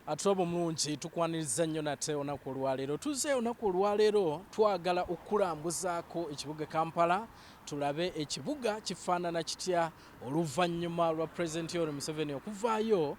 Atuwabo mulungi tukwaniriza nnyo nate olunaku olwaleero. Tuzze olunaku olwaleero twagala okukulambuzaako ekibuga Kampala tulabe ekibuga kifaanana kitya oluvannyuma lwa President Yoweri Museveni okuvaayo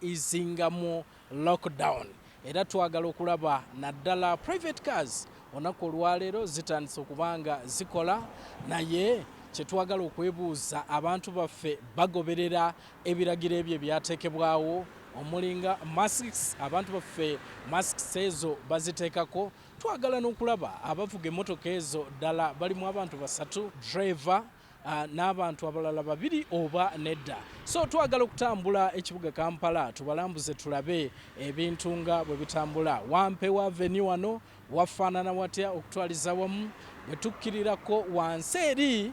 izingamu lockdown. Era twagala okulaba naddala private cars olunaku olwaleero zitandise okubanga zikola, naye kyetwagala okwebuuza abantu baffe bagoberera ebiragiro ebyo ebyateekebwawo omulinga masks. Abantu baffe masks ezo baziteekako. Twagala n'okulaba abavuga emmotoka ezo ddala balimu abantu basatu, driver n'abantu abalala babiri oba nedda. So twagala okutambula ekibuga Kampala tubalambuze tulabe ebintu nga bwe bitambula. Wampewa Avenue wano wafaanana watya okutwaliza wamu, bwe tukkirirako wansi eri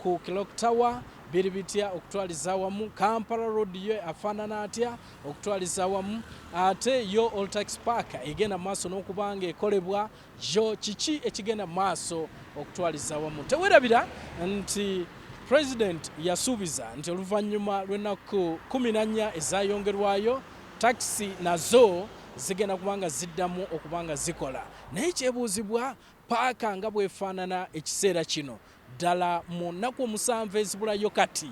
ku Clock Tower biri bitya okutwaliza wamu, Kampala Road yo afaanana atya okutwaliza wamu, ate yo All Tax Park egenda maaso n'okubanga ekolebwa yo kiki ekigenda maaso okutwaliza wamu. Tewerabira nti President yasuubiza nti oluvannyuma lw'ennaku 14 ezayongerwayo taxi nazo zigenda kubanga ziddamu okubanga zikola. Naye kyebuuzibwa paaka nga bwefaanana ekiseera kino ddala mu nnaku 7 ezibulayo kati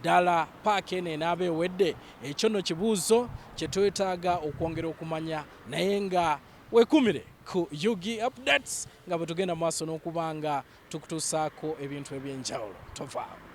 ddala paaka eno enaaba ewedde. Ekyo nno kibuuzo kye twetaaga okwongera okumanya, naye nga weekumire ku Yugi Updates nga bwe tugenda maaso n'okubanga tukutuusaako ebintu eby'enjawulo. Tovaawo.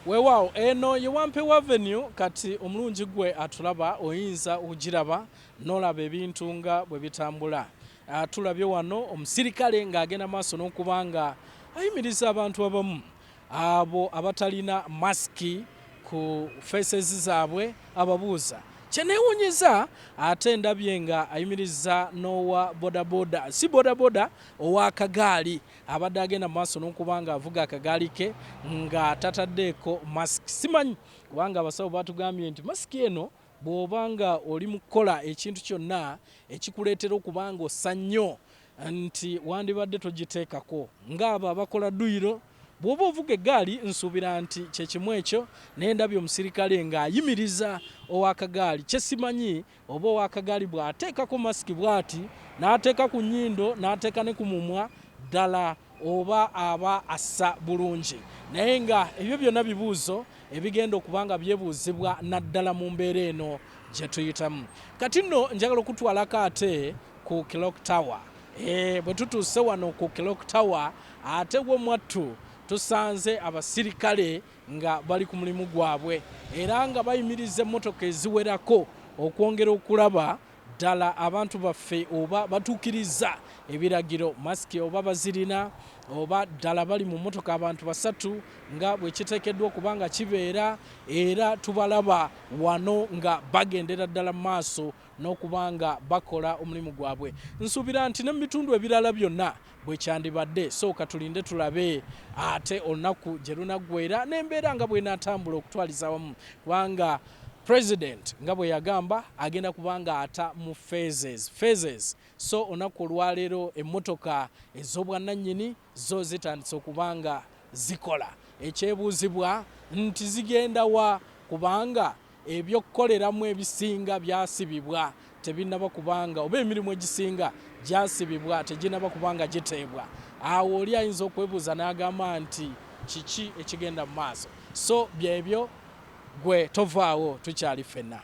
Weewaawo eno ye Wampewo Avenue kati omulungi gwe atulaba oyinza okugiraba n'olaba ebintu nga bwe bitambula. Tulabye wano omusirikale ng'agenda maaso n'okubanga ayimiriza abantu abamu abo abatalina masiki ku faces zaabwe ababuuza. Kyeneewuunyiza ate ndabye nga ayimiriza n'owa bodaboda, si bodaboda owa akagaali abadde agenda maaso n'okubanga avuga akagaali ke nga tataddeeko masiki. Simanyi kubanga abasawo batugambye nti masiki eno bw'obanga oli mu kukola ekintu kyonna ekikuleetera okubanga ossa nnyo nti wandibadde togiteekako ng'abo abakola dduyiro. Bw'oba ovuga eggaali nsuubira nti kye kimu ekyo naye ndabye omusirikale ng'ayimiriza ow'akagaali. Kye simanyi oba ow'akagaali bw'ateekako masiki bw'ati n'ateeka ku nnyindo n'ateeka ne ku mumwa ddala oba aba assa bulungi. Naye nga ebyo byonna bibuuzo ebigenda okubanga byebuuzibwa naddala mu mbeera eno gye tuyitamu. Kati nno njagala okutwalako ate ku Clock Tower. Bwe tutuuse wano ku Clock Tower ate w'omwattu tusanze abasirikale nga bali ku mulimu gwabwe era nga bayimiriza emmotoka eziwerako okwongera okulaba ddala abantu baffe oba batuukiriza ebiragiro, masiki oba bazirina oba ddala bali mu mmotoka abantu basatu nga bwe kiteekeddwa okubanga kibeera, era tubalaba wano nga bagendera ddala mu maaso n'okubanga bakola omulimu gwabwe. Nsuubira nti ne mu bitundu ebirala byonna bwe kyandibadde, sooka tulinde tulabe ate olunaku gye lunaggweera n'embeera nga bw'enaatambula okutwaliza awamu, kubanga President nga bwe yagamba agenda kubanga ata mu phases. So olunaku olwaleero emmotoka ez'obwannannyini zo zitandise okubanga zikola. Ekyebuuzibwa nti zigenda wa, kubanga ebyokukoleramu ebisinga byasibibwa tebinnaba kubanga, oba emirimu egisinga gyasibibwa teginnaba kubanga giteebwa. Awo oli ayinza okwebuuza n'agamba nti kiki ekigenda mu maaso. So byebyo gwe tovaawo, tukyali ffenna.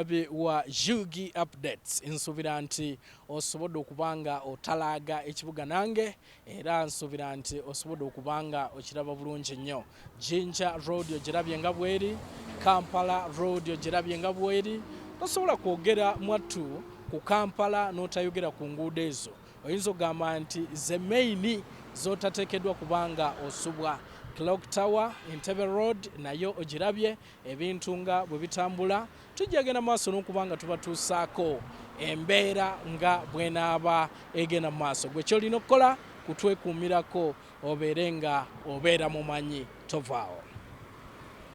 omulabi wa Yugi Updates. Nsubira nti osobodde okubanga otalaga ekibuga nange era nsubira nti osobodde okubanga okiraba bulungi nnyo. Jinja Road ogirabye nga bweri, Kampala Road ogirabye nga bweri. Tosobola kwogera mwattu ku Kampala n'otayogera ku nguudo ezo. Oyinza ogamba nti ze main zotateekeddwa kubanga osubwa. Clock Tower, Entebbe Road nayo ogirabye ebintu nga bwe bitambula. Tujjagenda maaso n'okubanga tubatuusaako embeera nga bwenaaba egenda mu maaso. Gwe kyolina okukola kutwekuumirako obeere nga obeera mumanyi tovaawo.